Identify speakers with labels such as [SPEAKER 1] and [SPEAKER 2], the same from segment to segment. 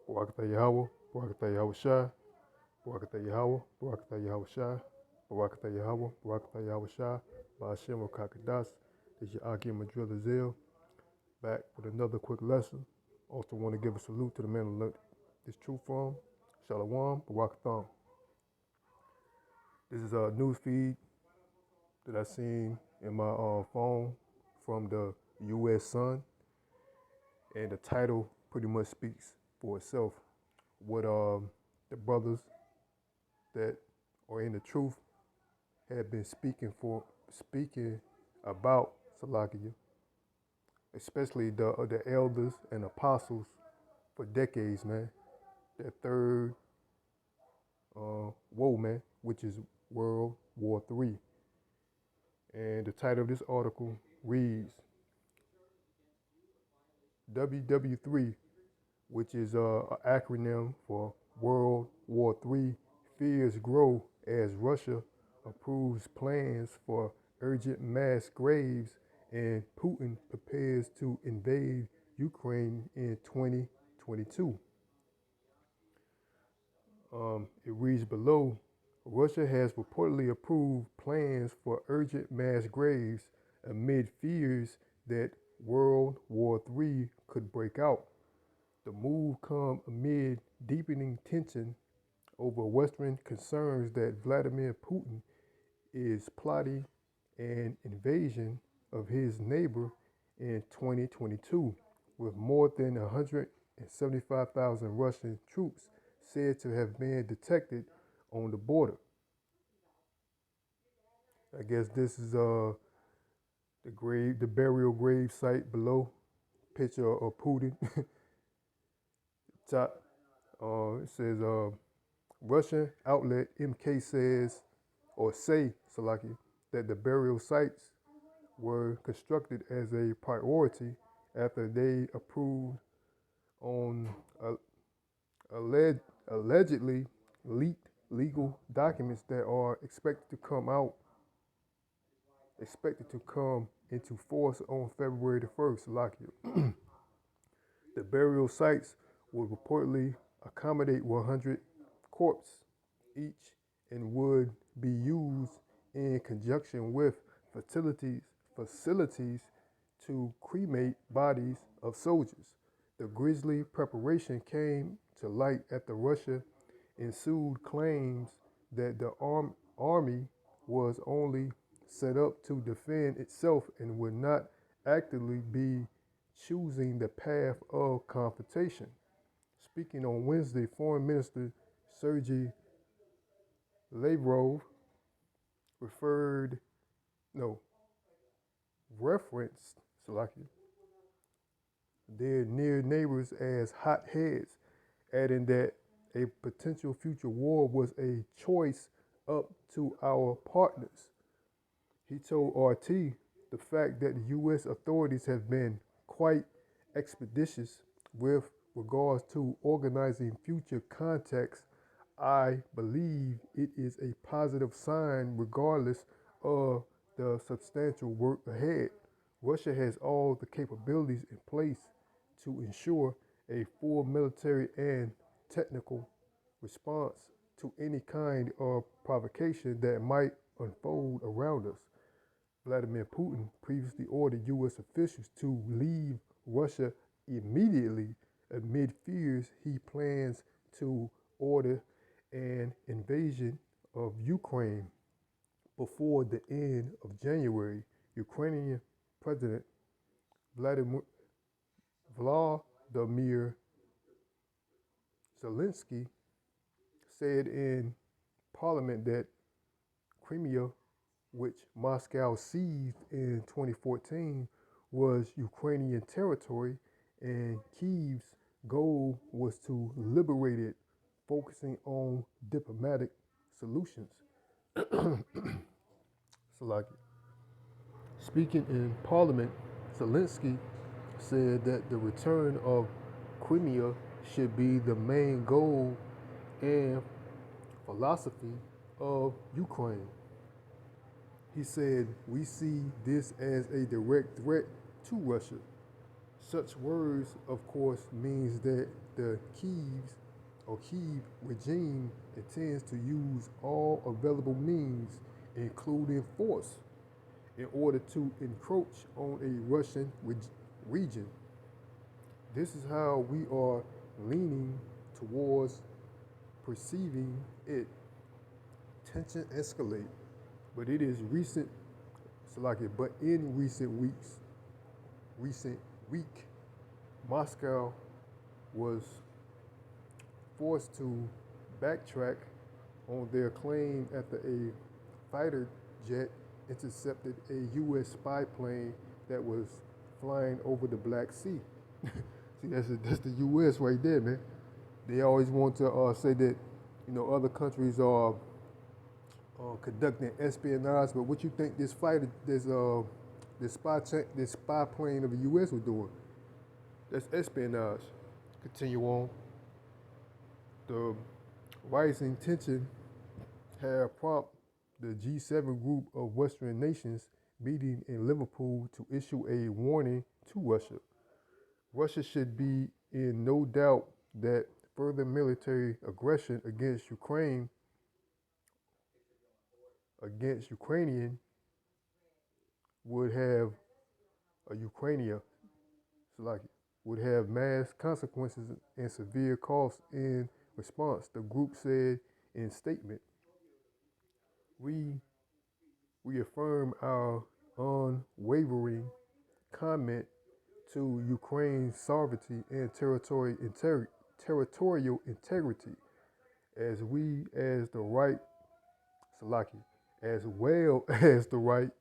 [SPEAKER 1] Barakatah Yahweh, Barakatah Yahweh Shai, Barakatah Yahweh, Barakatah Yahweh Shai, Barakatah Yahweh, Barakatah Yahweh Shai, Ba'ashem Kakadash. This is your Akim Madrilla Zell, back with another quick lesson. Also want to give a salute to the man who learned this truth from, Shalom, Barakatham. This is a news feed that I seen in my phone from the U.S. Sun, and the title pretty much speaks for itself. What the brothers that are in the truth have been speaking about Salakia, especially the elders and apostles for decades, man. That third woe, man, which is World War III. And the title of this article reads WW3, which is an acronym for World War III, fears grow as Russia approves plans for urgent mass graves and Putin prepares to invade Ukraine in 2022. It reads below, Russia has reportedly approved plans for urgent mass graves amid fears that World War III could break out. The move comes amid deepening tension over Western concerns that Vladimir Putin is plotting an invasion of his neighbor in 2022, with more than 175,000 Russian troops said to have been detected on the border. I guess this is the burial grave site below. Picture of Putin. Top. It says Russian outlet MK says or say Salaki that the burial sites were constructed as a priority after they approved on allegedly leaked legal documents that are expected to come into force on February the 1st. Salakia. The burial sites would reportedly accommodate 100 corpses each and would be used in conjunction with facilities to cremate bodies of soldiers. The grisly preparation came to light after Russia ensued claims that the army was only set up to defend itself and would not actively be choosing the path of confrontation. Speaking on Wednesday, Foreign Minister Sergei Lavrov referred, no, referenced Slovakia, their near neighbors as hotheads, adding that a potential future war was a choice up to our partners. He told RT the fact that the U.S. authorities have been quite expeditious with regards to organizing future contacts. I believe it is a positive sign regardless of the substantial work ahead. Russia has all the capabilities in place to ensure a full military and technical response to any kind of provocation that might unfold around us. Vladimir Putin previously ordered U.S. officials to leave Russia immediately amid fears he plans to order an invasion of Ukraine before the end of January. Ukrainian President Vladimir Zelensky said in parliament that Crimea, which Moscow seized in 2014, was Ukrainian territory, and Kyiv's goal was to liberate it, focusing on diplomatic solutions. Salaki. Speaking in parliament, Zelensky said that the return of Crimea should be the main goal and philosophy of Ukraine. He said, we see this as a direct threat to Russia. Such words, of course, means that the Kiev regime intends to use all available means, including force, in order to encroach on a Russian region. This is how we are leaning towards perceiving it. Tension escalate, but it is recent, but in recent week, Moscow was forced to backtrack on their claim after a fighter jet intercepted a U.S. spy plane that was flying over the Black Sea. See, that's the U.S. right there, man. They always want to say that other countries are conducting espionage, but what you think this fighter, this spy plane of the U.S. was doing? That's espionage. Continue on. The rising tension had prompted the G7 group of Western nations meeting in Liverpool to issue a warning to Russia. Russia should be in no doubt that further military aggression against Ukrainian would have a Ukrainia like would have mass consequences and severe costs in response. The group said in statement, we reaffirm our unwavering commitment to Ukraine's sovereignty and territorial integrity, as the right, Salaki, as well as the right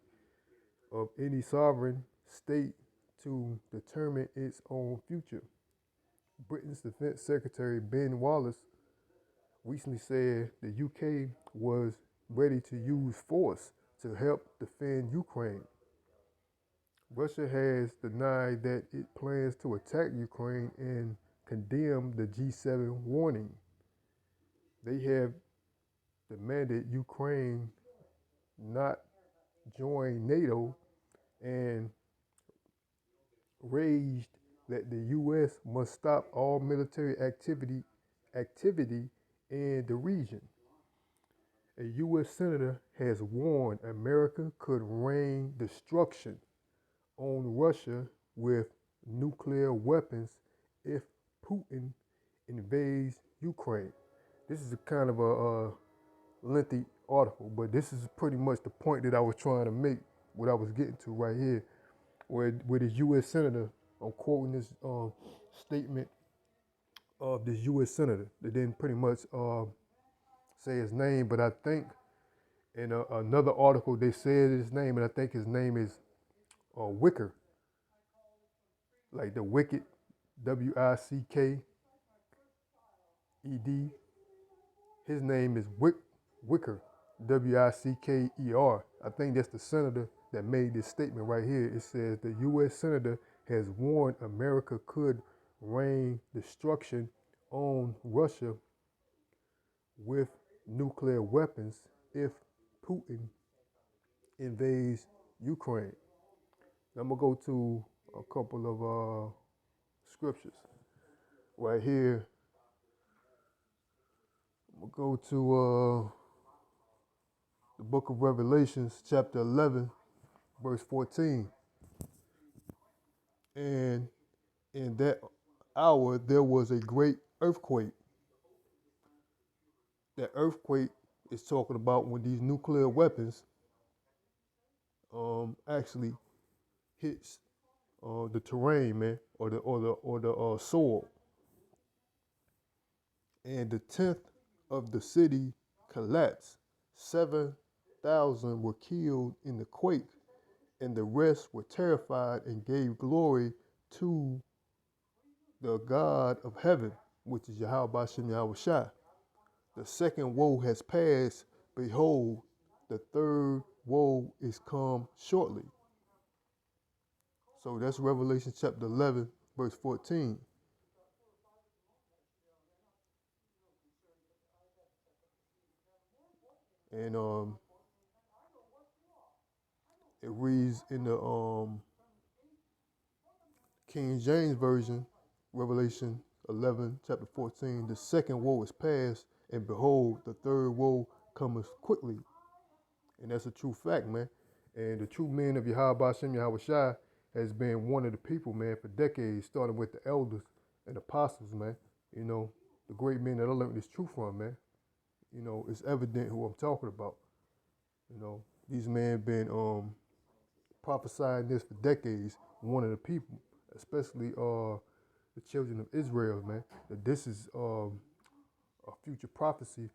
[SPEAKER 1] of any sovereign state to determine its own future. Britain's Defense Secretary Ben Wallace recently said the UK was ready to use force to help defend Ukraine. Russia has denied that it plans to attack Ukraine and condemned the G7 warning. They have demanded Ukraine not join NATO and raged that the U.S. must stop all military activity in the region. A U.S. senator has warned America could rain destruction on Russia with nuclear weapons if Putin invades Ukraine. This is a kind of a lengthy article, but this is pretty much the point that I was trying to make, what I was getting to right here, where this U.S. senator, I'm quoting this statement of this U.S. senator. They didn't pretty much say his name, but I think in another article they said his name, and I think his name is Wicker, like the Wicked, Wicked. His name is Wicker, Wicker. I think that's the senator that made this statement right here. It says the U.S. senator has warned America could rain destruction on Russia with nuclear weapons if Putin invades Ukraine. I'm going to go to a couple of scriptures right here. I'm going to go to the book of Revelations, chapter 11, verse 14. And in that hour, there was a great earthquake. That earthquake is talking about when these nuclear weapons actually hits the terrain, man, or the soil. And the tenth of the city collapsed. 7,000 were killed in the quake, and the rest were terrified and gave glory to the God of heaven, which is Yahweh Bashem Yahweh Shai. The second woe has passed. Behold, the third woe is come shortly. So that's Revelation chapter 11, verse 14. And it reads in the King James Version, Revelation 11, chapter 14, the second woe is past, and behold, the third woe cometh quickly. And that's a true fact, man. And the true men of Yahweh Hashem Yahweh Shai has been one of the people, man, for decades, starting with the elders and apostles, man. You know, the great men that I learned this truth from, man. You know, it's evident who I'm talking about. You know, these men been prophesying this for decades, one of the people, especially the children of Israel, man, that this is a future prophecy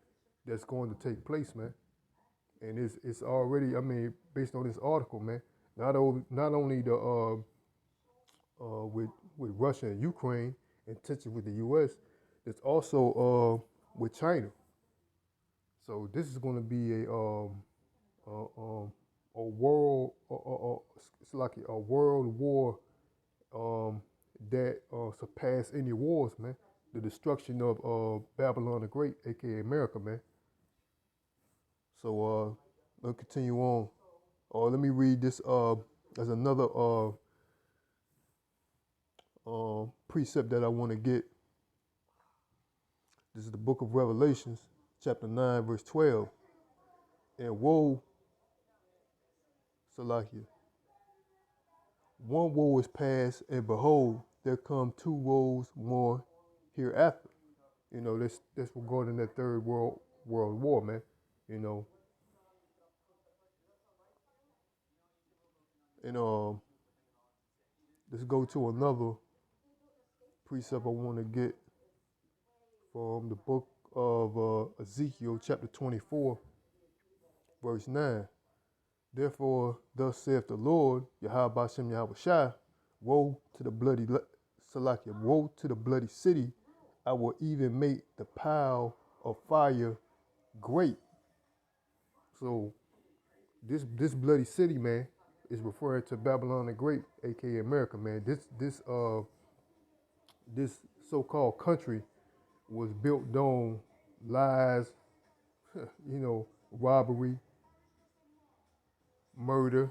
[SPEAKER 1] that's going to take place, man. And it's already, I mean, based on this article, man, not only the with Russia and Ukraine and tension with the U.S., it's also with China. So this is going to be a world, it's like a world war that surpassed any wars, man. The destruction of Babylon the Great, aka America, man. So let's continue on. Let me read this as another precept that I want to get. This is the book of Revelations, chapter 9, verse 12. And woe, Salakia, one woe is past, and behold, there come two woes more hereafter. You know, that's regarding that third world war, man. You know, and let's go to another precept I want to get from the book of Ezekiel, chapter 24, verse 9. Therefore, thus saith the Lord, Yahweh Bashem Yahweh Shai, woe to the bloody Salakia, woe to the bloody city. I will even make the pile of fire great. So this bloody city, man, is referring to Babylon the Great, aka America, man. This so-called country was built on lies, you know, robbery, murder,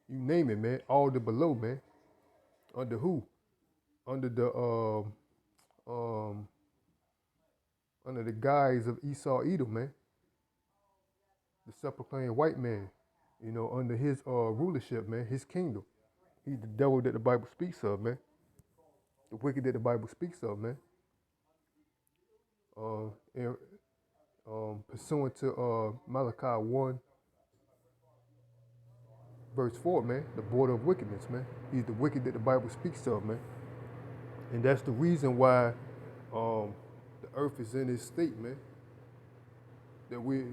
[SPEAKER 1] you name it, man. All the below, man. Under who? Under the under the guise of Esau Edom, man. The self-proclaimed white man, you know, under his rulership, man, his kingdom. He's the devil that the Bible speaks of, man. The wicked that the Bible speaks of, man. And pursuant to Malachi 1, verse 4, man, the border of wickedness, man. He's the wicked that the Bible speaks of, man. And that's the reason why the earth is in this state, man. That we're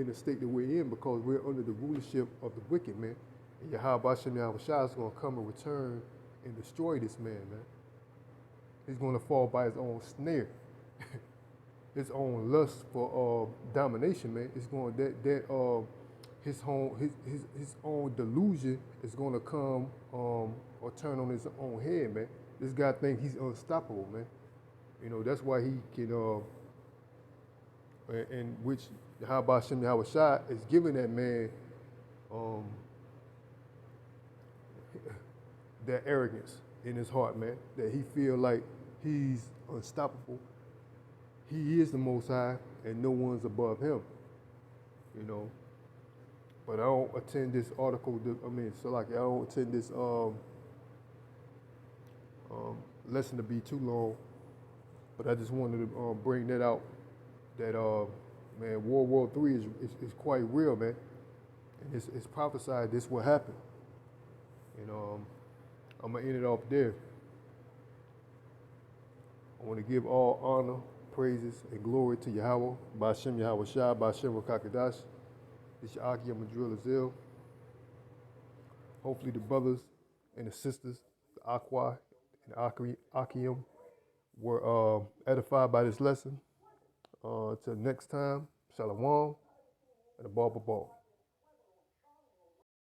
[SPEAKER 1] in the state that we're in because we're under the rulership of the wicked, man. And Yahweh Hashem Yahweh Shai is going to come and return and destroy this man, man. He's going to fall by his own snare. His own lust for domination, man. It's going his own delusion is going to come or turn on his own head, man. This guy thinks he's unstoppable, man. You know, that's why he can in which Yahweh Hashem Yahweh Shai is giving that man that arrogance in his heart, man, that he feel like he's unstoppable. He is the Most High, and no one's above him, you know. But I don't attend this article, so like I don't attend this lesson to be too long, but I just wanted to bring that out, that, man, World War III is quite real, man, and it's prophesied this will happen, and I'm going to end it off there. I want to give all honor, praises, and glory to Yahweh, Ba'ashem Yahweh Shai, Ba'ashem Rakakadash. This is Akim Madril Azil. Hopefully the brothers and the sisters, the Aqua and Akim, were edified by this lesson. Till next time, Shalom and a ball.